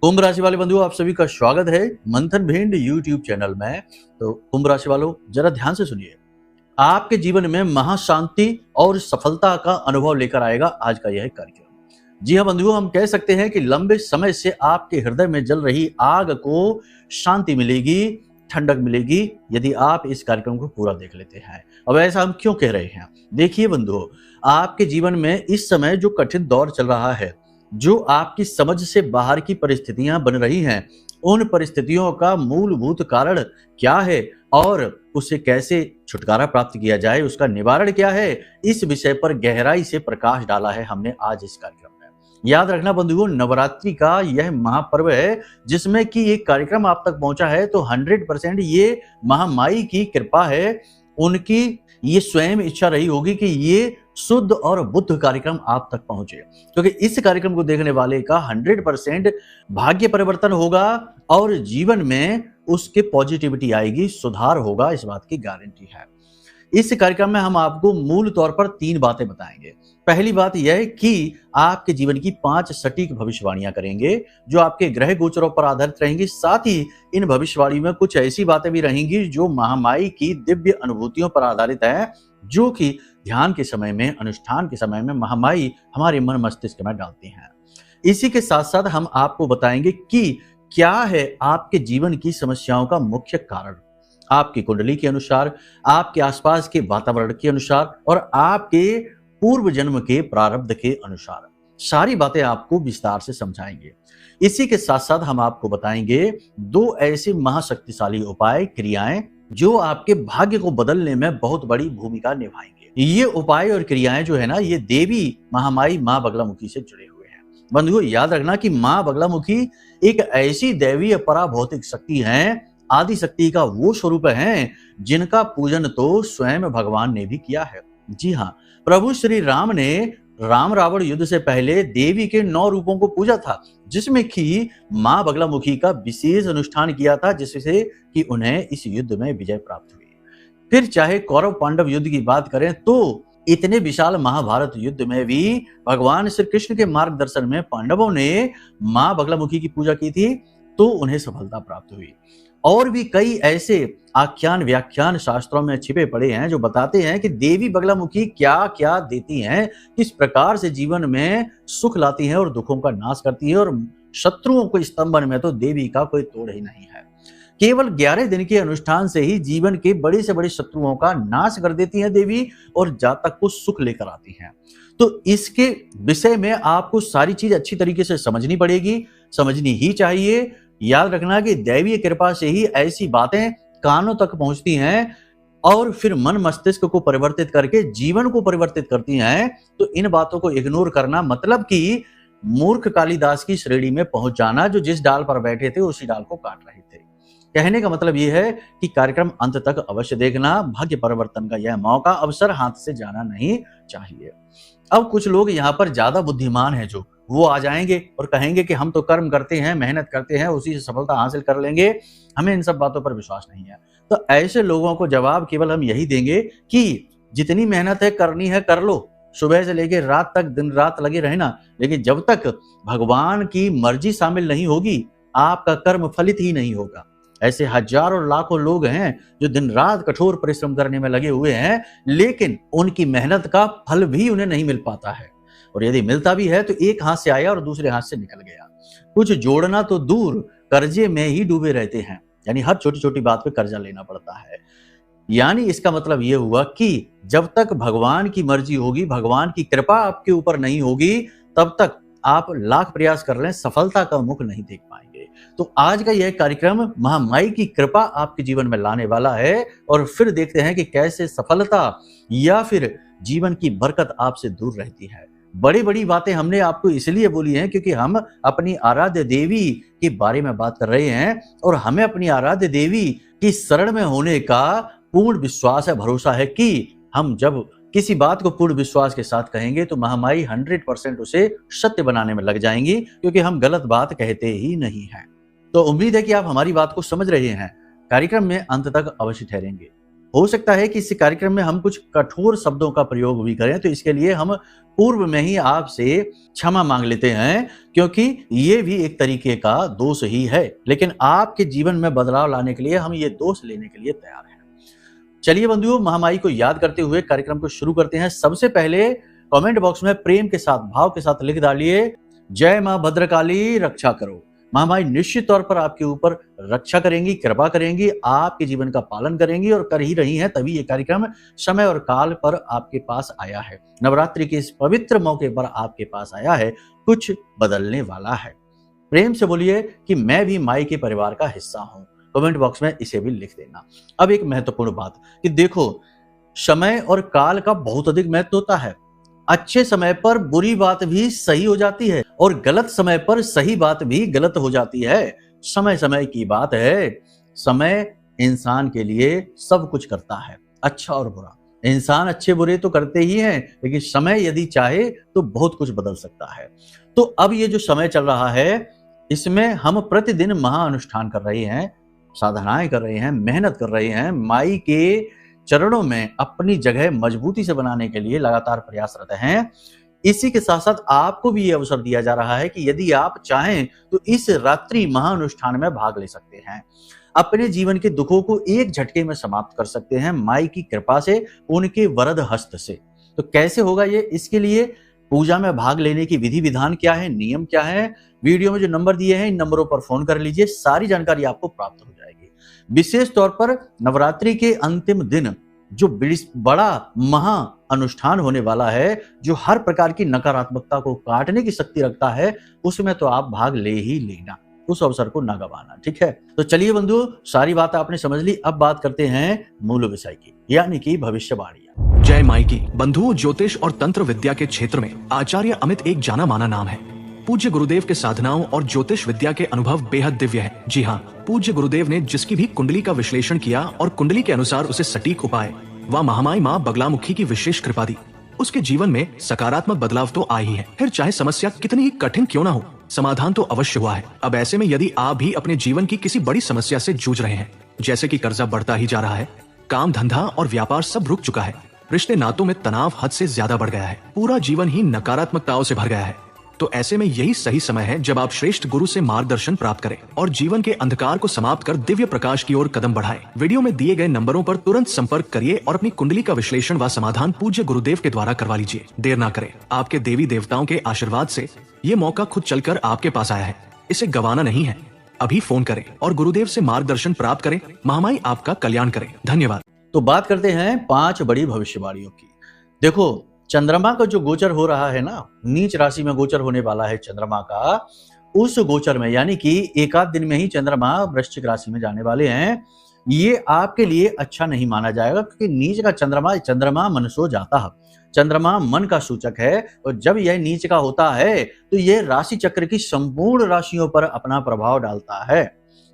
कुंभ राशि वाले बंधुओं, आप सभी का स्वागत है मंथन भिंड यूट्यूब चैनल में। तो कुंभ राशि वालों, जरा ध्यान से सुनिए। आपके जीवन में महाशांति और सफलता का अनुभव लेकर आएगा आज का यह कार्यक्रम। जी हाँ बंधुओं, हम कह सकते हैं कि लंबे समय से आपके हृदय में जल रही आग को शांति मिलेगी, ठंडक मिलेगी यदि आप इस कार्यक्रम को पूरा देख लेते हैं। अब ऐसा हम क्यों कह रहे हैं? देखिए बंधुओं, आपके जीवन में इस समय जो कठिन दौर चल रहा है, जो आपकी समझ से बाहर की परिस्थितियां बन रही हैं, उन परिस्थितियों का मूलभूत कारण क्या है और उससे कैसे छुटकारा प्राप्त किया जाए, उसका निवारण क्या है, इस विषय पर गहराई से प्रकाश डाला है हमने आज इस कार्यक्रम में। याद रखना बंधुओं, नवरात्रि का यह महापर्व है जिसमें कि एक कार्यक्रम आप तक पहुंचा है, तो 100% ये महामाई की कृपा है। उनकी ये स्वयं इच्छा रही होगी कि ये शुद्ध और बुद्ध कार्यक्रम आप तक पहुंचे, क्योंकि इस कार्यक्रम को देखने वाले का 100% भाग्य परिवर्तन होगा और जीवन में उसके पॉजिटिविटी आएगी, सुधार होगा, इस बात की गारंटी है। इस कार्यक्रम में हम आपको मूल तौर पर 3 बातें बताएंगे। पहली बात यह है कि आपके जीवन की 5 सटीक भविष्यवाणियां करेंगे जो आपके ग्रह गोचरों पर आधारित रहेंगी। साथ ही इन भविष्यवाणी में कुछ ऐसी बातें भी रहेंगी जो महामाई की दिव्य अनुभूतियों पर आधारित है, जो कि ध्यान के समय में, अनुष्ठान के समय में महामाई हमारे मन मस्तिष्क में डालती हैं। इसी के साथ साथ हम आपको बताएंगे कि क्या है आपके जीवन की समस्याओं का मुख्य कारण, आपकी कुंडली के अनुसार, आपके आसपास के वातावरण के अनुसार और आपके पूर्व जन्म के प्रारब्ध के अनुसार। सारी बातें आपको विस्तार से समझाएंगे। इसी के साथ साथ हम आपको बताएंगे 2 ऐसे महाशक्तिशाली उपाय, क्रियाएं जो आपके भाग्य को बदलने में बहुत बड़ी भूमिका निभाएंगे। ये उपाय और क्रियाएं जो है ना, ये देवी महामाई मां बगलामुखी से जुड़े हुए हैं। बंधुओं, याद रखना कि मां बगलामुखी एक ऐसी दैवीय पराभौतिक शक्ति है, आदि शक्ति का वो स्वरूप है जिनका पूजन तो स्वयं भगवान ने भी किया है। जी हाँ, प्रभु श्री राम ने राम रावण युद्ध से पहले देवी के 9 रूपों को पूजा था, जिसमें कि मां बगलामुखी का विशेष अनुष्ठान किया था, जिससे कि उन्हें इस युद्ध में विजय प्राप्त हुई। फिर चाहे कौरव पांडव युद्ध की बात करें तो इतने विशाल महाभारत युद्ध में भी भगवान श्री कृष्ण के मार्गदर्शन में पांडवों ने मां बगलामुखी की पूजा की थी, तो उन्हें सफलता प्राप्त हुई। और भी कई ऐसे आख्यान व्याख्यान शास्त्रों में छिपे पड़े हैं जो बताते हैं कि देवी बगलामुखी क्या क्या देती हैं, किस प्रकार से जीवन में सुख लाती हैं और दुखों का नाश करती है, और शत्रुओं को स्तंभन में तो देवी का कोई तोड़ ही नहीं है। केवल 11 दिन के अनुष्ठान से ही जीवन के बड़े से बड़े शत्रुओं का नाश कर देती हैं देवी, और जातक को सुख लेकर आती हैं। तो इसके विषय में आपको सारी चीज अच्छी तरीके से समझनी पड़ेगी, समझनी ही चाहिए। याद रखना कि दैवीय कृपा से ही ऐसी बातें कानों तक पहुंचती हैं और फिर मन मस्तिष्क को परिवर्तित करके जीवन को परिवर्तित करती हैं। तो इन बातों को इग्नोर करना मतलब कि मूर्ख कालिदास की श्रेणी में पहुंच जाना, जो जिस डाल पर बैठे थे उसी डाल को काट रहे थे। कहने का मतलब यह है कि कार्यक्रम अंत तक अवश्य देखना। भाग्य परिवर्तन का यह मौका, अवसर हाथ से जाना नहीं चाहिए। अब कुछ लोग यहाँ पर ज्यादा बुद्धिमान हैं, जो वो आ जाएंगे और कहेंगे कि हम तो कर्म करते हैं, मेहनत करते हैं, उसी से सफलता हासिल कर लेंगे, हमें इन सब बातों पर विश्वास नहीं है। तो ऐसे लोगों को जवाब केवल हम यही देंगे कि जितनी मेहनत है करनी है कर लो, सुबह से लेकर रात तक दिन रात लगे रहना, लेकिन जब तक भगवान की मर्जी शामिल नहीं होगी आपका कर्म फलित ही नहीं होगा। ऐसे हजारों लाखों लोग हैं जो दिन रात कठोर परिश्रम करने में लगे हुए हैं, लेकिन उनकी मेहनत का फल भी उन्हें नहीं मिल पाता है, और यदि मिलता भी है तो एक हाथ से आया और दूसरे हाथ से निकल गया। कुछ जोड़ना तो दूर, कर्जे में ही डूबे रहते हैं, यानी हर छोटी छोटी बात पे कर्जा लेना पड़ता है। यानी इसका मतलब यह हुआ कि जब तक भगवान की मर्जी होगी, भगवान की कृपा आपके ऊपर नहीं होगी, तब तक आप लाख प्रयास कर लें, सफलता का मुख नहीं देख पाएंगे। तो आज का यह कार्यक्रम महामाई की कृपा आपके जीवन में लाने वाला है, और फिर देखते हैं कि कैसे सफलता या फिर जीवन की बरकत आपसे दूर रहती है। बड़ी बड़ी बातें हमने आपको इसलिए बोली हैं क्योंकि हम अपनी आराध्य देवी के बारे में बात कर रहे हैं, और हमें अपनी आराध्य देवी की शरण में होने का पूर्ण विश्वास है, भरोसा है कि हम जब किसी बात को पूर्ण विश्वास के साथ कहेंगे तो महामाई 100% उसे सत्य बनाने में लग जाएंगी, क्योंकि हम गलत बात कहते ही नहीं हैं। तो उम्मीद है कि आप हमारी बात को समझ रहे हैं। कार्यक्रम में अंत तक अवश्य ठहरेंगे। हो सकता है कि इस कार्यक्रम में हम कुछ कठोर शब्दों का प्रयोग भी करें, तो इसके लिए हम पूर्व में ही आपसे क्षमा मांग लेते हैं, क्योंकि ये भी एक तरीके का दोष ही है। लेकिन आपके जीवन में बदलाव लाने के लिए हम ये दोष लेने के लिए तैयार हैं। चलिए बंधुओं, महामाई को याद करते हुए कार्यक्रम को शुरू करते हैं। सबसे पहले कमेंट बॉक्स में प्रेम के साथ, भाव के साथ लिख डालिए, जय मां भद्रकाली रक्षा करो। महामाई निश्चित तौर पर आपके ऊपर रक्षा करेंगी, कृपा करेंगी, आपके जीवन का पालन करेंगी और कर ही रही हैं, तभी ये कार्यक्रम समय और काल पर आपके पास आया है। नवरात्रि के इस पवित्र मौके पर आपके पास आया है, कुछ बदलने वाला है। प्रेम से बोलिए कि मैं भी माई के परिवार का हिस्सा हूं। कमेंट बॉक्स में इसे भी लिख देना। अब एक महत्वपूर्ण बात कि देखो, समय और काल का बहुत अधिक महत्व होता है। अच्छे समय पर बुरी बात भी सही हो जाती है और गलत समय पर सही बात भी गलत हो जाती है। समय समय की बात है। समय इंसान के लिए सब कुछ करता है, अच्छा और बुरा। इंसान अच्छे बुरे तो करते ही हैं, लेकिन समय यदि चाहे तो बहुत कुछ बदल सकता है। तो अब ये जो समय चल रहा है, इसमें हम प्रतिदिन महाअनुष्ठान कर रहे हैं, साधनाएं कर रहे हैं, मेहनत कर रहे हैं, माई के चरणों में अपनी जगह मजबूती से बनाने के लिए लगातार प्रयासरत हैं। इसी के साथ साथ आपको भी ये अवसर दिया जा रहा है कि यदि आप चाहें तो इस रात्रि महाअनुष्ठान में भाग ले सकते हैं। अपने जीवन के दुखों को एक झटके में समाप्त कर सकते हैं माई की कृपा से, उनके वरद हस्त से। तो कैसे होगा ये? इसके लिए पूजा में भाग लेने की विधि विधान क्या है, नियम क्या है, वीडियो में जो नंबर दिए हैं इन नंबरों पर फोन कर लीजिए, सारी जानकारी आपको प्राप्त हो जाएगी। विशेष तौर पर नवरात्रि के अंतिम दिन जो बड़ा महा अनुष्ठान होने वाला है, जो हर प्रकार की नकारात्मकता को काटने की शक्ति रखता है, उसमें तो आप भाग ले ही लेना, उस अवसर को ना गवाना। ठीक है, तो चलिए बंधुओं, सारी बात आपने समझ ली। अब बात करते हैं मूल विषय की, यानी कि भविष्यवाणी। जय माई की। बंधुओं, ज्योतिष और तंत्र विद्या के क्षेत्र में आचार्य अमित एक जाना माना नाम है। पूज्य गुरुदेव के साधनाओं और ज्योतिष विद्या के अनुभव बेहद दिव्य है। जी हाँ, पूज्य गुरुदेव ने जिसकी भी कुंडली का विश्लेषण किया और कुंडली के अनुसार उसे सटीक उपाय व महामाई माँ बगलामुखी की विशेष कृपा दी, उसके जीवन में सकारात्मक बदलाव तो आ ही है। फिर चाहे समस्या कितनी ही कठिन क्यों ना हो, समाधान तो अवश्य हुआ है। अब ऐसे में यदि आप भी अपने जीवन की किसी बड़ी समस्या से जूझ रहे हैं, जैसे कि कर्जा बढ़ता ही जा रहा है, काम धंधा और व्यापार सब रुक चुका है, रिश्ते नातों में तनाव हद से ज्यादा बढ़ गया है, पूरा जीवन ही नकारात्मकताओं से भर गया है, तो ऐसे में यही सही समय है जब आप श्रेष्ठ गुरु से मार्गदर्शन प्राप्त करें और जीवन के अंधकार को समाप्त कर दिव्य प्रकाश की ओर कदम बढ़ाएं। वीडियो में दिए गए नंबरों पर तुरंत संपर्क करिए और अपनी कुंडली का विश्लेषण व समाधान पूज्य गुरुदेव के द्वारा करवा लीजिए। देर ना करें, आपके देवी देवताओं के आशीर्वाद से ये मौका खुद चलकर आपके पास आया है, इसे गंवाना नहीं है। अभी फोन करें और गुरुदेव से मार्गदर्शन प्राप्त करें। महामाई आपका कल्याण करें। धन्यवाद। तो बात करते हैं 5 बड़ी भविष्यवाणियों की। देखो, चंद्रमा का जो गोचर हो रहा है ना, नीच राशि में गोचर होने वाला है चंद्रमा का, उस गोचर में यानी कि एक आध दिन में ही चंद्रमा वृश्चिक राशि में जाने वाले हैं। ये आपके लिए अच्छा नहीं माना जाएगा, क्योंकि नीच का चंद्रमा मनसो जाता है, चंद्रमा मन का सूचक है, और जब यह नीच का होता है तो यह राशि चक्र की संपूर्ण राशियों पर अपना प्रभाव डालता है,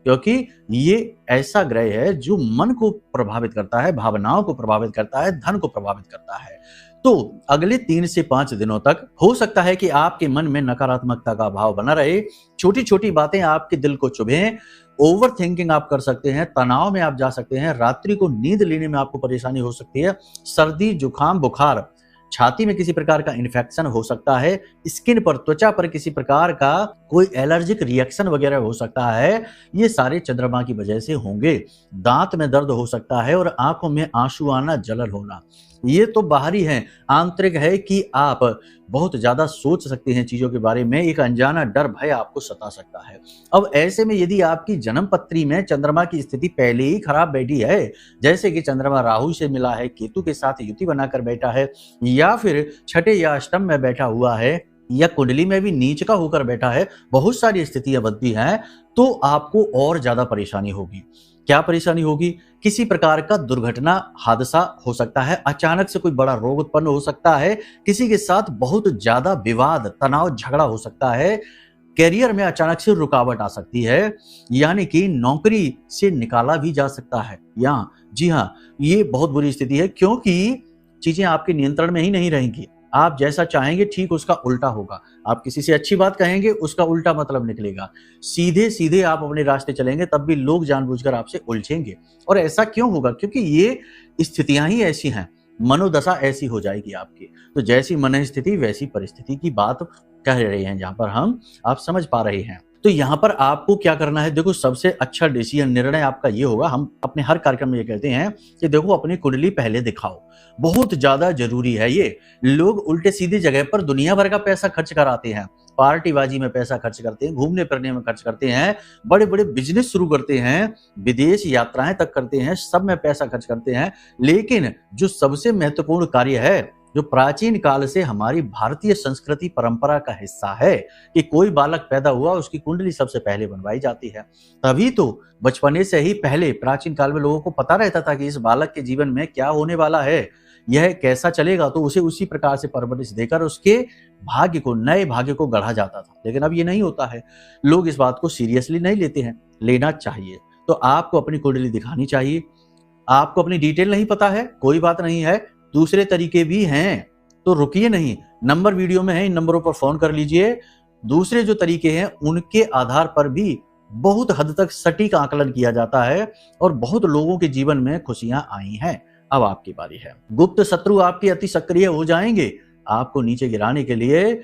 क्योंकि ये ऐसा ग्रह है जो मन को प्रभावित करता है, भावनाओं को प्रभावित करता है, धन को प्रभावित करता है। तो अगले 3 से 5 दिनों तक हो सकता है कि आपके मन में नकारात्मकता का भाव बना रहे, छोटी छोटी बातें आपके दिल को चुभें, ओवर थिंकिंग आप कर सकते हैं, तनाव में आप जा सकते हैं, रात्रि को नींद लेने में आपको परेशानी हो सकती है, सर्दी जुकाम बुखार, छाती में किसी प्रकार का इन्फेक्शन हो सकता है, स्किन पर, त्वचा पर किसी प्रकार का कोई एलर्जिक रिएक्शन वगैरह हो सकता है। ये सारे चंद्रमा की वजह से होंगे। दांत में दर्द हो सकता है और आंखों में आंसू आना, जलन होना, ये तो बाहरी है। आंतरिक है कि आप बहुत ज्यादा सोच सकते हैं चीजों के बारे में, एक अनजाना डर भय आपको सता सकता है। अब ऐसे में यदि आपकी जन्म पत्री में चंद्रमा की स्थिति पहले ही खराब बैठी है, जैसे कि चंद्रमा राहु से मिला है, केतु के साथ युति बनाकर बैठा है, या फिर छठे या अष्टम में बैठा हुआ है, या कुंडली में भी नीच का होकर बैठा है, बहुत सारी स्थितियां बनती हैं, तो आपको और ज्यादा परेशानी होगी। क्या परेशानी होगी? किसी प्रकार का दुर्घटना, हादसा हो सकता है, अचानक से कोई बड़ा रोग उत्पन्न हो सकता है, किसी के साथ बहुत ज्यादा विवाद, तनाव, झगड़ा हो सकता है, करियर में अचानक से रुकावट आ सकती है, यानी कि नौकरी से निकाला भी जा सकता है। जी हाँ, ये बहुत बुरी स्थिति है, क्योंकि चीजें आपके नियंत्रण में ही नहीं रहेंगी। आप जैसा चाहेंगे ठीक उसका उल्टा होगा। आप किसी से अच्छी बात कहेंगे, उसका उल्टा मतलब निकलेगा। सीधे-सीधे आप अपने रास्ते चलेंगे तब भी लोग जानबूझकर आपसे उलझेंगे। और ऐसा क्यों होगा? क्योंकि ये स्थितियाँ ही ऐसी हैं, मनोदशा ऐसी हो जाएगी आपकी। तो जैसी मनःस्थिति वैसी परिस्थिति की बात कह रहे हैं जहाँ पर हम, आप समझ पा रहे हैं। तो यहाँ पर आपको क्या करना है, देखो सबसे अच्छा डिसीजन निर्णय आपका ये होगा, हम अपने हर कार्यक्रम में ये कहते हैं कि देखो अपनी कुंडली पहले दिखाओ। बहुत ज़्यादा ज़रूरी है ये। लोग उल्टे-सीधे जगह पर दुनिया भर का पैसा खर्च कराते हैं, पार्टीबाजी में पैसा खर्च करते हैं, घूमने-फिरने में खर्च करते हैं, बड़े-बड़े बिज़नेस शुरू करते हैं, विदेश यात्राएँ तक करते हैं, सब में पैसा खर्च करते हैं। लेकिन जो सबसे महत्वपूर्ण कार्य है, जो प्राचीन काल से हमारी भारतीय संस्कृति परंपरा का हिस्सा है कि कोई बालक पैदा हुआ उसकी कुंडली सबसे पहले बनवाई जाती है। तभी तो बचपने से ही पहले प्राचीन काल में लोगों को पता रहता था कि इस बालक के जीवन में क्या होने वाला है, यह कैसा चलेगा, तो उसे उसी प्रकार से परवरिश देकर उसके भाग्य को, नए भाग्य को गढ़ा जाता था। लेकिन अब ये नहीं होता है, लोग इस बात को सीरियसली नहीं लेते हैं। लेना चाहिए। तो आपको अपनी कुंडली दिखानी चाहिए। आपको अपनी डिटेल नहीं पता है, कोई बात नहीं है, दूसरे तरीके भी हैं, तो रुकिए नहीं, नंबर वीडियो में है, इन नंबरों पर फोन कर लीजिए। दूसरे जो तरीके हैं उनके आधार पर भी बहुत हद तक सटीक आकलन किया जाता है और बहुत लोगों के जीवन में खुशियां आई हैं। अब आपकी बारी है। गुप्त शत्रु आपके अति सक्रिय हो जाएंगे, आपको नीचे गिराने के लिए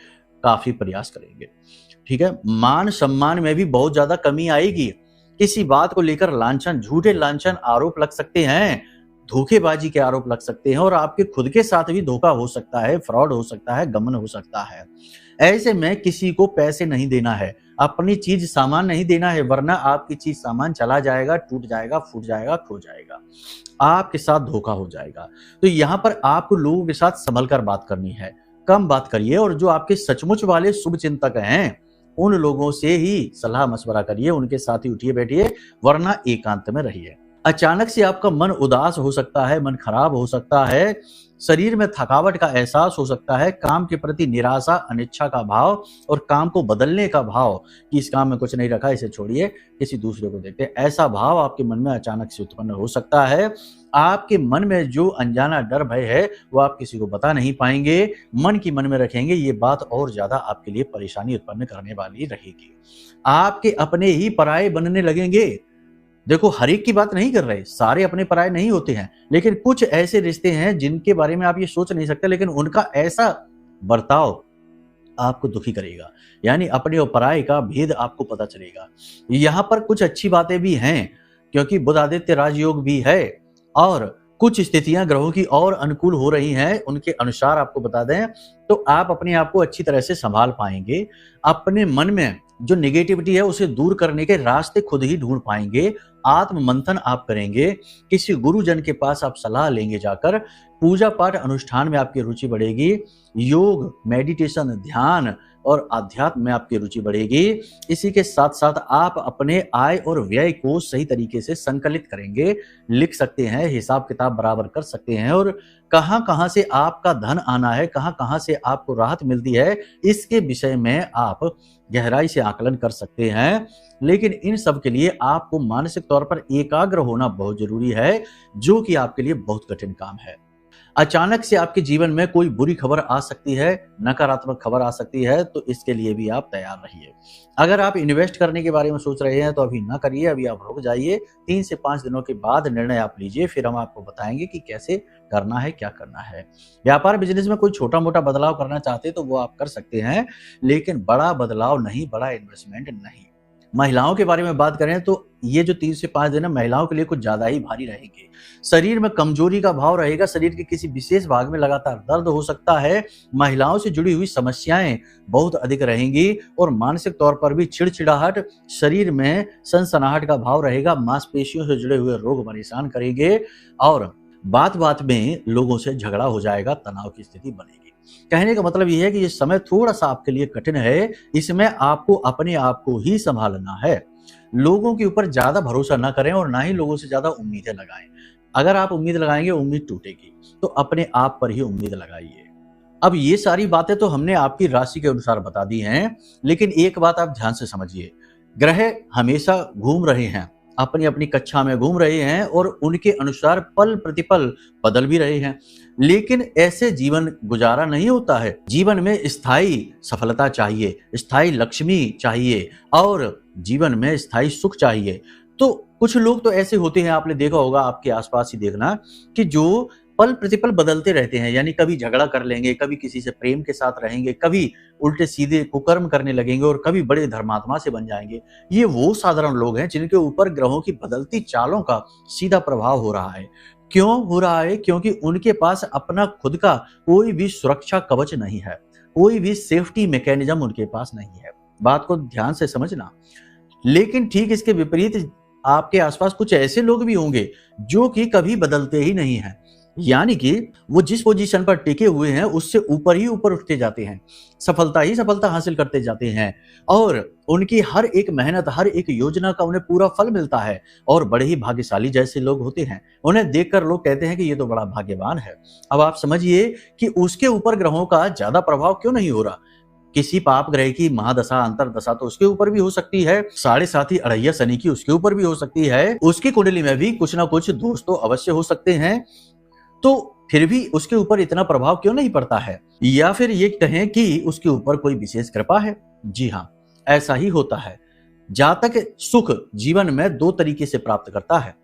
काफी प्रयास करेंगे। ठीक है, मान सम्मान में भी बहुत ज्यादा कमी आएगी। किसी बात को लेकर लांछन, झूठे लांछन आरोप लग सकते हैं, धोखेबाजी के आरोप लग सकते हैं और आपके खुद के साथ भी धोखा हो सकता है, फ्रॉड हो सकता है, गमन हो सकता है। ऐसे में किसी को पैसे नहीं देना है, अपनी चीज सामान नहीं देना है, वरना आपकी चीज सामान चला जाएगा, टूट जाएगा, फूट जाएगा, खो जाएगा, आपके साथ धोखा हो जाएगा। तो यहाँ पर आपको लोगों के साथ संभल कर बात करनी है, कम बात करिए और जो आपके सचमुच वाले शुभ चिंतक हैं उन लोगों से ही सलाह मशवरा करिए, उनके साथ ही उठिए बैठिए, वरना एकांत में रहिए। अचानक से आपका मन उदास हो सकता है, मन खराब हो सकता है, शरीर में थकावट का एहसास हो सकता है, काम के प्रति निराशा, अनिच्छा का भाव और काम को बदलने का भाव कि इस काम में कुछ नहीं रखा, इसे छोड़िए, किसी दूसरे को देखते हैं, ऐसा भाव आपके मन में अचानक से उत्पन्न हो सकता है। आपके मन में जो अनजाना डर भय है वो आप किसी को बता नहीं पाएंगे, मन की मन में रखेंगे, ये बात और ज्यादा आपके लिए परेशानी उत्पन्न करने वाली रहेगी। आपके अपने ही पराये बनने लगेंगे। देखो हर एक की बात नहीं कर रहे, सारे अपने पराये नहीं होते हैं, लेकिन कुछ ऐसे रिश्ते हैं जिनके बारे में आप ये सोच नहीं सकते, लेकिन उनका ऐसा बर्ताव आपको दुखी करेगा, यानी अपने और पराये का भेद आपको पता चलेगा। यहाँ पर कुछ अच्छी बातें भी हैं क्योंकि बुध आदित्य राजयोग भी है और कुछ स्थितियां ग्रहों की और अनुकूल हो रही हैं, उनके अनुसार आपको बता दें तो आप अपने आप को अच्छी तरह से संभाल पाएंगे। अपने मन में जो नेगेटिविटी है उसे दूर करने के रास्ते खुद ही ढूंढ पाएंगे। आत्म मंथन आप करेंगे, किसी गुरुजन के पास आप सलाह लेंगे जाकर, पूजा पाठ अनुष्ठान में आपकी रुचि बढ़ेगी, योग, मेडिटेशन, ध्यान और आध्यात्म में आपकी रुचि बढ़ेगी। इसी के साथ साथ आप अपने आय और व्यय को सही तरीके से संकलित करेंगे, लिख सकते हैं, हिसाब किताब बराबर कर सकते हैं और कहां कहां से आपका धन आना है, कहां कहां से आपको राहत मिलती है, इसके विषय में आप गहराई से आकलन कर सकते हैं। लेकिन इन सब के लिए आपको मानसिक तौर पर एकाग्र होना बहुत जरूरी है, जो कि आपके लिए बहुत कठिन काम है। अचानक से आपके जीवन में कोई बुरी खबर आ सकती है, नकारात्मक खबर आ सकती है, तो इसके लिए भी आप तैयार रहिए। अगर आप इन्वेस्ट करने के बारे में सोच रहे हैं तो अभी ना करिए, अभी आप रुक जाइए, 3 से 5 दिनों के बाद निर्णय आप लीजिए, फिर हम आपको बताएंगे कि कैसे करना है, क्या करना है। व्यापार बिजनेस में कोई छोटा मोटा बदलाव करना चाहते तो वो आप कर सकते हैं, लेकिन बड़ा बदलाव नहीं, बड़ा इन्वेस्टमेंट नहीं। महिलाओं के बारे में बात करें तो ये जो 3 से 5 दिन है महिलाओं के लिए कुछ ज्यादा ही भारी रहेंगे। शरीर में कमजोरी का भाव रहेगा, शरीर के किसी विशेष भाग में लगातार दर्द हो सकता है, महिलाओं से जुड़ी हुई समस्याएं बहुत अधिक रहेंगी और मानसिक तौर पर भी चिड़चिड़ाहट, शरीर में सनसनाहट का भाव रहेगा, मांसपेशियों से जुड़े हुए रोग परेशान करेंगे और बात बात में लोगों से झगड़ा हो जाएगा, तनाव की स्थिति बनेगी। कहने का मतलब यह है कि ये समय थोड़ा सा आपके लिए कठिन है, इसमें आपको अपने आप को ही संभालना है। लोगों के ऊपर ज्यादा भरोसा ना करें और ना ही लोगों से ज्यादा उम्मीदें लगाएं। अगर आप उम्मीद लगाएंगे उम्मीद टूटेगी, तो अपने आप पर ही उम्मीद लगाइए। अब ये सारी बातें तो हमने आपकी राशि के अनुसार बता दी हैं, लेकिन एक बात आप ध्यान से समझिए, ग्रह हमेशा घूम रहे हैं, अपनी अपनी कक्षा में घूम रहे हैं और उनके अनुसार पल प्रतिपल बदल भी रहे हैं। लेकिन ऐसे जीवन गुजारा नहीं होता है। जीवन में स्थायी सफलता चाहिए, स्थायी लक्ष्मी चाहिए और जीवन में स्थायी सुख चाहिए। तो कुछ लोग तो ऐसे होते हैं, आपने देखा होगा, आपके आसपास ही देखना, कि जो पल प्रतिपल बदलते रहते हैं। यानी कभी झगड़ा कर लेंगे, कभी किसी से प्रेम के साथ रहेंगे, कभी उल्टे सीधे कुकर्म करने लगेंगे और कभी बड़े धर्मात्मा से बन जाएंगे। ये वो साधारण लोग हैं जिनके ऊपर ग्रहों की बदलती चालों का सीधा प्रभाव हो रहा है। क्यों हो रहा है? क्योंकि उनके पास अपना खुद का कोई भी सुरक्षा कवच नहीं है, कोई भी सेफ्टी मैकेनिज्म उनके पास नहीं है। बात को ध्यान से समझना। लेकिन ठीक इसके विपरीत आपके आसपास कुछ ऐसे लोग भी होंगे जो कि कभी बदलते ही नहीं हैं। यानी कि वो जिस पोजीशन पर टिके हुए हैं उससे ऊपर ही ऊपर उठते जाते हैं, सफलता ही सफलता हासिल करते जाते हैं और उनकी हर एक मेहनत, हर एक योजना का उन्हें पूरा फल मिलता है और बड़े ही भाग्यशाली जैसे लोग होते हैं। उन्हें देखकर लोग कहते हैं कि ये तो बड़ा भाग्यवान है। अब आप समझिए कि उसके ऊपर ग्रहों का ज्यादा प्रभाव क्यों नहीं हो रहा। किसी पाप ग्रह की महादशा, अंतरदशा तो उसके ऊपर भी हो सकती है, 7.5 अढ़ैया शनि की उसके ऊपर भी हो सकती है, उसकी कुंडली में भी कुछ ना कुछ दोष तो अवश्य हो सकते हैं। तो फिर भी उसके ऊपर इतना प्रभाव क्यों नहीं पड़ता है? या फिर ये कहें कि उसके ऊपर कोई विशेष कृपा है? जी हाँ, ऐसा ही होता है। जातक सुख जीवन में 2 तरीके से प्राप्त करता है।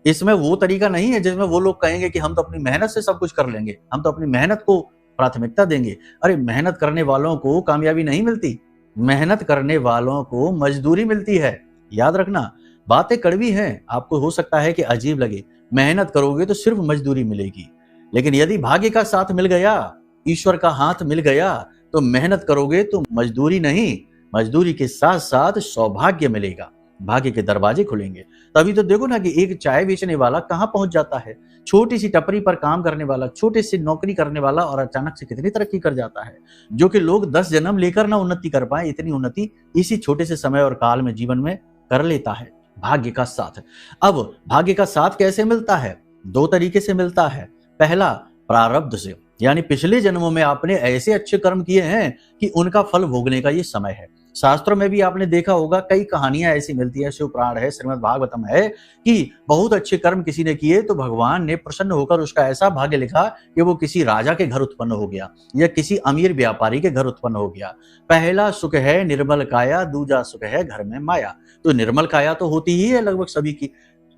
इसमें वो तरीका नहीं है जिसमें वो लोग कहेंगे कि हम तो अपनी मेहनत से सब कुछ कर लेंगे, हम तो अपनी मेहनत को प्राथमिकता देंगे। अरे मेहनत करने वालों को कामयाबी नहीं मिलती, मेहनत करने वालों को मजदूरी मिलती है। याद रखना, बातें कड़वी हैं, आपको हो सकता है कि अजीब लगे। मेहनत करोगे तो सिर्फ मजदूरी मिलेगी, लेकिन यदि भाग्य का साथ मिल गया, ईश्वर का हाथ मिल गया, तो मेहनत करोगे तो मजदूरी नहीं, मजदूरी के साथ साथ सौभाग्य मिलेगा, भाग्य के दरवाजे खुलेंगे। तभी तो देखो ना कि एक चाय बेचने वाला कहाँ पहुंच जाता है, छोटी सी टपरी पर काम करने वाला, छोटे सी नौकरी करने वाला, और अचानक से कितनी तरक्की कर जाता है, जो कि लोग 10 जन्म लेकर ना उन्नति कर पाए, इतनी उन्नति इसी छोटे से समय और काल में जीवन में कर लेता है, भाग्य का साथ। अब भाग्य का साथ कैसे मिलता है? 2 तरीके से मिलता है। पहला, प्रारब्ध से, यानी पिछले जन्मों में आपने ऐसे अच्छे कर्म किए हैं कि उनका फल भोगने का ये समय है। शास्त्रों में भी आपने देखा होगा, कई कहानियां ऐसी मिलती है, शिवपुराण है, श्रीमद् भागवतम है, कि बहुत अच्छे कर्म किसी ने किए तो भगवान ने प्रसन्न होकर उसका ऐसा भाग्य लिखा कि वो किसी राजा के घर उत्पन्न हो गया या किसी अमीर व्यापारी के घर उत्पन्न हो गया। पहला सुख है निर्मल काया, दूजा सुख है घर में माया। तो निर्मल काया तो होती ही है लगभग सभी की,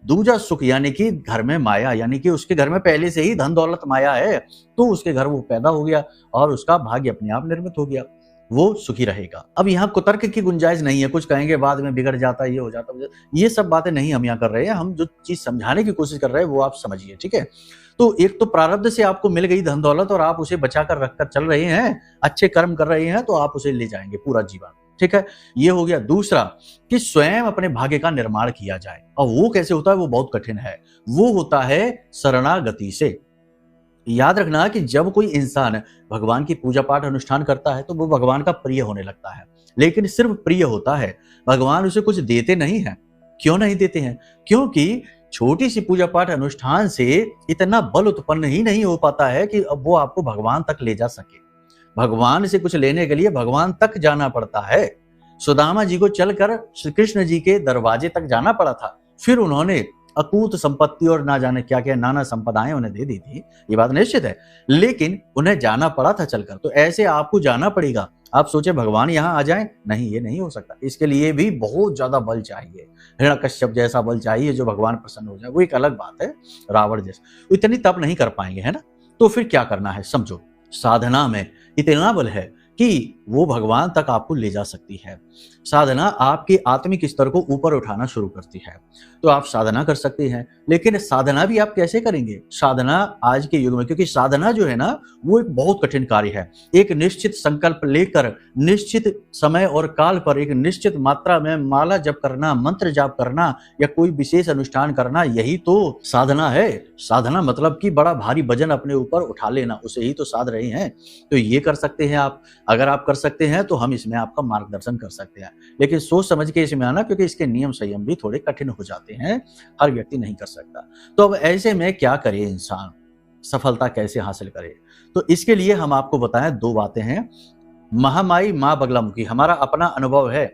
दूजा सुख यानी कि घर में माया, यानी कि उसके घर में पहले से ही धन दौलत माया है, तो उसके घर वो पैदा हो गया और उसका भाग्य अपने आप निर्मित हो गया, वो सुखी रहेगा। अब यहाँ कुतर्क की गुंजाइश नहीं है, कुछ कहेंगे बाद में बिगड़ जाता, ये हो जाता, ये सब बातें नहीं हम यहाँ कर रहे हैं। हम जो चीज समझाने की कोशिश कर रहे हैं वो आप समझिए, ठीक है। तो एक तो प्रारब्ध से आपको मिल गई धन दौलत और आप उसे बचा कर रखकर चल रहे हैं, अच्छे कर्म कर रहे हैं, तो आप उसे ले जाएंगे पूरा जीवन, ठीक है। ये हो गया। दूसरा, कि स्वयं अपने भाग्य का निर्माण किया जाए, और वो कैसे होता है? वो बहुत कठिन है। वो होता है शरणागति से। याद रखना कि जब कोई इंसान भगवान की पूजा पाठ अनुष्ठान करता है तो वो भगवान का प्रिय होने लगता है, लेकिन सिर्फ प्रिय होता है, भगवान उसे कुछ देते नहीं है। क्यों नहीं देते हैं? क्योंकि छोटी सी पूजा पाठ अनुष्ठान से इतना बल उत्पन्न ही नहीं हो पाता है कि अब वो आपको भगवान तक ले जा सके। भगवान से कुछ लेने के लिए भगवान तक जाना पड़ता है। सुदामा जी को चलकर श्री कृष्ण जी के दरवाजे तक जाना पड़ा था, फिर उन्होंने अकूत संपत्ति और ना जाने क्या क्या नाना संपदाएं उन्हें दे दी थी, ये बात निश्चित है, लेकिन उन्हें जाना पड़ा था चलकर। तो ऐसे आपको जाना पड़ेगा। आप सोचे भगवान यहाँ आ जाए, नहीं, ये नहीं हो सकता। इसके लिए भी बहुत ज्यादा बल चाहिए, हिरण्यकश्यप जैसा बल चाहिए जो भगवान प्रसन्न हो जाए, वो एक अलग बात है। रावण जैसा इतनी तप नहीं कर पाएंगे, है ना। तो फिर क्या करना है समझो, साधना में इतना बल है कि वो भगवान तक आपको ले जा सकती है। साधना आपके आत्मिक स्तर को ऊपर उठाना शुरू करती है, तो आप साधना कर सकते हैं। लेकिन साधना भी आप कैसे करेंगे? साधना आज के युग में, क्योंकि साधना जो है ना वो एक बहुत कठिन कार्य है। एक निश्चित संकल्प लेकर निश्चित समय और काल पर एक निश्चित मात्रा में माला जप करना, मंत्र जाप करना या कोई विशेष अनुष्ठान करना, यही तो साधना है। साधना मतलब कि बड़ा भारी वजन अपने ऊपर उठा लेना, उसे ही तो साध रहे हैं। तो ये कर सकते हैं आप। अगर आप कर सकते हैं तो हम इसमें आपका मार्गदर्शन कर सकते हैं, लेकिन सोच समझ के इसमें आना, क्योंकि इसके नियम संयम भी थोड़े कठिन हो जाते हैं, हर व्यक्ति नहीं कर सकता। तो अब ऐसे में क्या करे इंसान, सफलता कैसे हासिल करे? तो इसके लिए हम आपको बताएं 2 बातें हैं। महामाई माँ बगलामुखी हमारा अपना अनुभव है।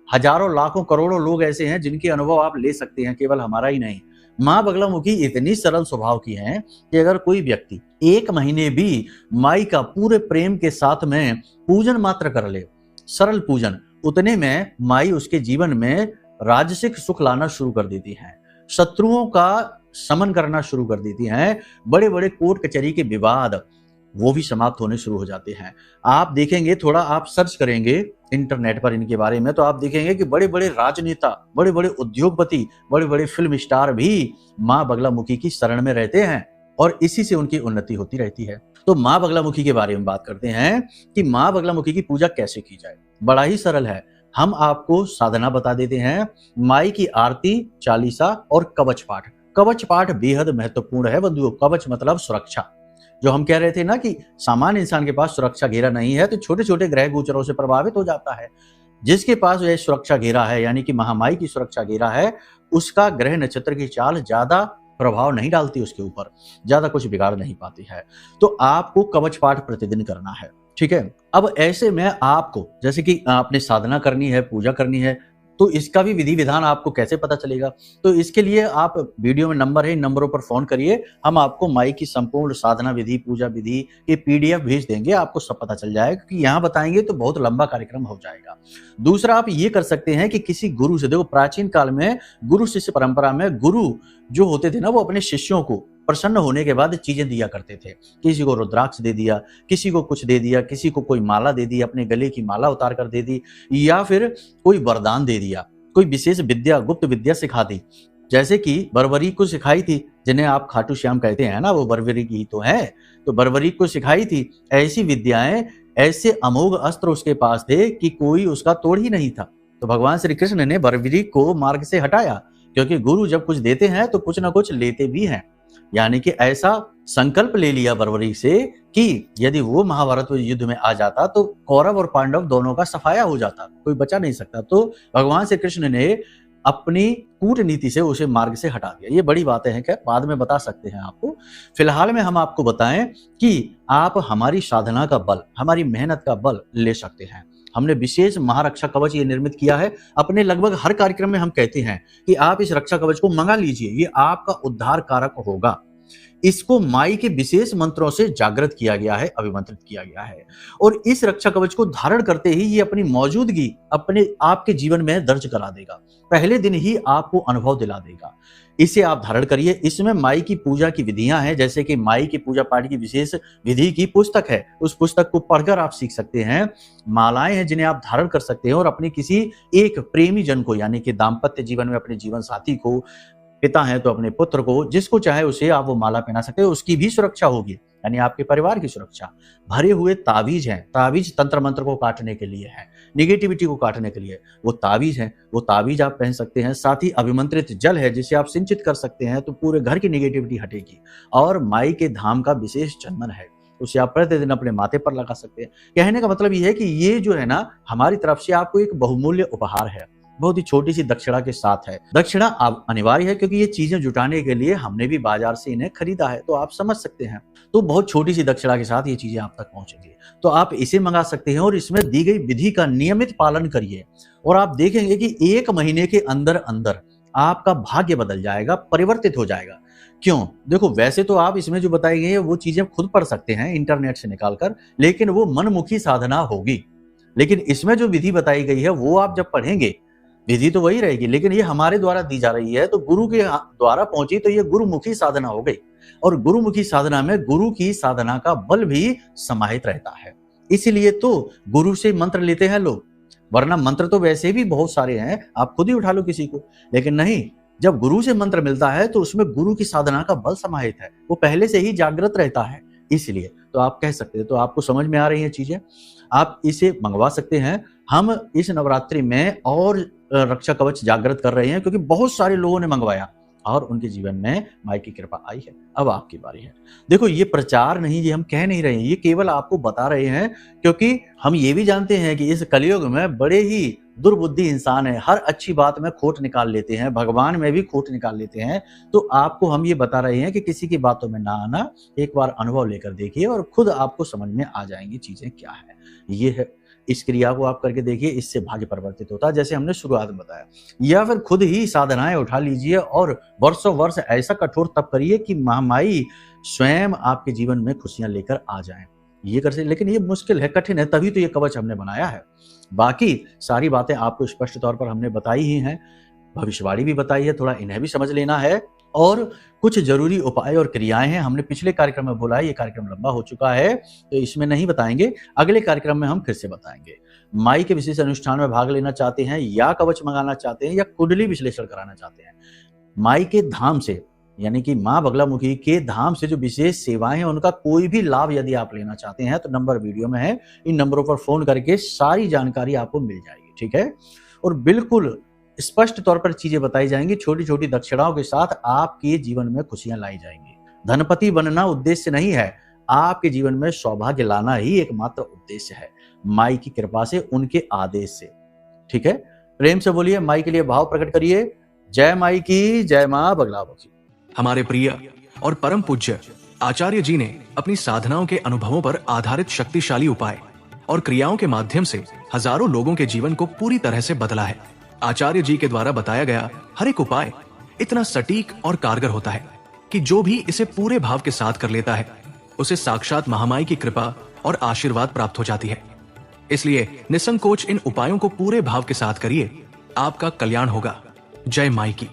हजारों लाखों करोड़ों लोग ऐसे हैं जिनके अनुभव आप ले सकते हैं, केवल हमारा ही नहीं। माँ बगलामुखी इतनी सरल स्वभाव की हैं कि अगर कोई व्यक्ति 1 महीने भी माई का पूरे प्रेम के साथ में पूजन मात्र कर ले, सरल पूजन, उतने में माई उसके जीवन में राजसिक सुख लाना शुरू कर देती हैं, शत्रुओं का शमन करना शुरू कर देती हैं, बड़े बड़े कोर्ट कचहरी के विवाद वो भी समाप्त होने शुरू हो जाते हैं। आप देखेंगे, थोड़ा आप सर्च करेंगे इंटरनेट पर इनके बारे में, तो आप देखेंगे कि बड़े बड़े राजनेता, बड़े बड़े उद्योगपति, बड़े बड़े फिल्म स्टार भी माँ बगलामुखी की शरण में रहते हैं और इसी से उनकी उन्नति होती रहती है। तो माँ बगलामुखी के बारे में बात करते हैं कि माँ बगलामुखी की पूजा कैसे की जाए। बड़ा ही सरल है, हम आपको साधना बता देते हैं। माई की आरती, चालीसा और कवच पाठ। कवच पाठ बेहद महत्वपूर्ण है बंधुओं। कवच मतलब सुरक्षा। जो हम कह रहे थे ना कि सामान्य इंसान के पास सुरक्षा घेरा नहीं है, तो छोटे छोटे ग्रह गोचरों से प्रभावित हो जाता है। जिसके पास यह सुरक्षा घेरा है, यानी कि महामाई की सुरक्षा घेरा है, उसका ग्रह नक्षत्र की चाल ज्यादा प्रभाव नहीं डालती, उसके ऊपर ज्यादा कुछ बिगाड़ नहीं पाती है। तो आपको कवच पाठ प्रतिदिन करना है, ठीक है। अब ऐसे में आपको, जैसे कि आपने साधना करनी है, पूजा करनी है, तो इसका भी विधि विधान आपको कैसे पता चलेगा। तो इसके लिए आप, वीडियो में नंबर है, इन नंबरों पर फोन करिए, हम आपको माई की संपूर्ण साधना विधि, पूजा विधि के PDF भेज देंगे, आपको सब पता चल जाएगा। क्योंकि यहाँ बताएंगे तो बहुत लंबा कार्यक्रम हो जाएगा। दूसरा, आप ये कर सकते हैं कि किसी गुरु से, देखो प्राचीन काल में गुरु शिष्य परंपरा में गुरु जो होते थे ना, वो अपने शिष्यों को प्रसन्न होने के बाद चीजें दिया करते थे। किसी को रुद्राक्ष दे दिया, किसी को कुछ दे दिया, किसी को कोई माला दे दी, अपने गले की माला उतार कर दे दी, या फिर कोई वरदान दे दिया, कोई विशेष विद्या, गुप्त विद्या सिखा दी। जैसे कि बर्बरी को सिखाई थी, जिन्हें आप खाटू श्याम कहते हैं ना, वो बर्बरी की तो है। तो बर्बरी को सिखाई थी ऐसी विद्याएं, ऐसे अमोघ अस्त्र उसके पास थे कि कोई उसका तोड़ ही नहीं था। तो भगवान श्री कृष्ण ने बर्बरी को मार्ग से हटाया, क्योंकि गुरु जब कुछ देते हैं तो कुछ ना कुछ लेते भी हैं। यानी कि ऐसा संकल्प ले लिया बर्बरी से कि यदि वो महाभारत युद्ध में आ जाता तो कौरव और पांडव दोनों का सफाया हो जाता, कोई बचा नहीं सकता। तो भगवान श्री कृष्ण ने अपनी कूटनीति से उसे मार्ग से हटा दिया। ये बड़ी बातें हैं, क्या बाद में बता सकते हैं आपको। फिलहाल में हम आपको बताएं कि आप हमारी साधना का बल, हमारी मेहनत का बल ले सकते हैं। हमने विशेष महारक्षा कवच ये निर्मित किया है। अपने लगभग हर कार्यक्रम में हम कहते हैं कि आप इस रक्षा कवच को मंगा लीजिए, ये आपका उद्धार कारक होगा। इसको माई के विशेष मंत्रों से जागृत किया गया है, अभिमंत्रित किया गया है, और इस रक्षा कवच को धारण करते ही ये अपनी मौजूदगी अपने आपके जीवन में दर्ज करा देगा, पहले दिन ही आपको अनुभव दिला देगा। इसे आप धारण करिए। इसमें माई की पूजा की विधियां हैं, जैसे कि माई की पूजा पाठ की विशेष विधि की पुस्तक है, उस पुस्तक को पढ़कर आप सीख सकते हैं। मालाएं हैं जिन्हें आप धारण कर सकते हैं और अपने किसी एक प्रेमी जन को, यानी कि दाम्पत्य जीवन में अपने जीवन साथी को, पिता है तो अपने पुत्र को, जिसको चाहे उसे आप वो माला पहना सकते हो, उसकी भी सुरक्षा होगी, यानी आपके परिवार की सुरक्षा। भरे हुए ताबीज हैं, ताबीज तंत्र मंत्र को काटने के लिए है, निगेटिविटी को काटने के लिए वो ताबीज हैं, वो ताबीज आप पहन सकते हैं। साथ ही अभिमंत्रित जल है जिसे आप सिंचित कर सकते हैं, तो पूरे घर की निगेटिविटी हटेगी। और माई के धाम का विशेष चंदन है, उसे आप प्रतिदिन अपने माथे पर लगा सकते हैं। कहने का मतलब ये है कि ये जो है ना, हमारी तरफ से आपको एक बहुमूल्य उपहार है, बहुत ही छोटी सी दक्षिणा के साथ है। दक्षिणा आप अनिवार्य है, क्योंकि ये चीजें जुटाने के लिए हमने भी बाजार से इन्हें खरीदा है, तो आप समझ सकते हैं। तो बहुत छोटी सी दक्षिणा के साथ ये चीजें आप तक पहुंचेंगी, तो आप इसे मंगा सकते हैं और इसमें दी गई विधि का नियमित पालन करिए और आप देखेंगे कि 1 महीने के अंदर अंदर आपका भाग्य बदल जाएगा, परिवर्तित हो जाएगा। क्यों? देखो, वैसे तो आप इसमें जो बताई गई है वो चीजें खुद पढ़ सकते हैं इंटरनेट से निकालकर, लेकिन वो मनमुखी साधना होगी। लेकिन इसमें जो विधि बताई गई है वो आप जब पढ़ेंगे, विधि तो वही रहेगी, लेकिन ये हमारे द्वारा दी जा रही है, तो गुरु के द्वारा पहुंची, तो ये गुरुमुखी साधना हो गई। और गुरुमुखी साधना में गुरु की साधना का बल भी समाहित रहता है। इसीलिए तो गुरु से मंत्र लेते हैं लोग, वरना मंत्र तो वैसे भी बहुत सारे हैं, आप खुद ही उठा लो किसी को। लेकिन नहीं, जब गुरु से मंत्र मिलता है तो उसमें गुरु की साधना का बल समाहित है, वो पहले से ही जागृत रहता है। इसलिए तो आप कह सकते हैं, तो आपको समझ में आ रही है चीजें, आप इसे मंगवा सकते हैं। हम इस नवरात्रि में और रक्षा कवच जागृत कर रहे हैं, क्योंकि बहुत सारे लोगों ने मंगवाया और उनके जीवन में माई की कृपा आई है। अब आपकी बारी है। देखो, ये प्रचार नहीं, ये हम कह नहीं रहे हैं, ये केवल आपको बता रहे हैं, क्योंकि हम ये भी जानते हैं कि इस कलयुग में बड़े ही दुर्बुद्धि इंसान है, हर अच्छी बात में खोट निकाल लेते हैं, भगवान में भी खोट निकाल लेते हैं। तो आपको हम ये बता रहे हैं कि किसी की बातों में ना आना, एक बार अनुभव लेकर देखिए और खुद आपको समझ में आ जाएंगी चीजें क्या है। ये है, इस क्रिया को आप करके देखिए, इससे भाग्य परिवर्तित होता है, जैसे हमने शुरुआत में बताया। या फिर खुद ही साधनाएं उठा लीजिए और वर्षों वर्ष ऐसा कठोर तप करिए कि महामाई स्वयं आपके जीवन में खुशियां लेकर आ जाएं। ये कर सकते, लेकिन ये मुश्किल है, कठिन है, तभी तो ये कवच हमने बनाया है। बाकी सारी बातें आपको स्पष्ट तौर पर हमने बताई ही हैं, भविष्यवाणी भी बताई है, थोड़ा इन्हें भी समझ लेना है। और कुछ जरूरी उपाय और क्रियाएं हैं, हमने पिछले कार्यक्रम में बोला है, ये कार्यक्रम लंबा हो चुका है तो इसमें नहीं बताएंगे, अगले कार्यक्रम में हम फिर से बताएंगे। माई के विशेष अनुष्ठान में भाग लेना चाहते हैं, या कवच मंगाना चाहते हैं, या कुंडली विश्लेषण कराना चाहते हैं, माई के धाम से यानी कि माँ बगलामुखी के धाम से जो विशेष सेवाएं हैं उनका कोई भी लाभ यदि आप लेना चाहते हैं तो नंबर वीडियो में है, इन नंबरों पर फोन करके सारी जानकारी आपको मिल जाएगी, ठीक है। और बिल्कुल स्पष्ट तौर पर चीजें बताई जाएंगी, छोटी छोटी दक्षिणाओं के साथ आपके जीवन में खुशियां लाई जाएंगी। धनपति बनना उद्देश्य नहीं है, आपके जीवन में सौभाग्य लाना ही एकमात्र उद्देश्य है, माई की कृपा से, उनके आदेश से, ठीक है। प्रेम से बोलिए, माई के लिए भाव प्रकट करिए। जय माई की, जय माँ बगलामुखी। हमारे प्रिय और परम पूज्य आचार्य जी ने अपनी साधनाओं के अनुभवों पर आधारित शक्तिशाली उपाय और क्रियाओं के माध्यम से हजारों लोगों के जीवन को पूरी तरह से बदला है। आचार्य जी के द्वारा बताया गया हर एक उपाय इतना सटीक और कारगर होता है कि जो भी इसे पूरे भाव के साथ कर लेता है उसे साक्षात महामाई की कृपा और आशीर्वाद प्राप्त हो जाती है। इसलिए निसंकोच इन उपायों को पूरे भाव के साथ करिए, आपका कल्याण होगा। जय माई की।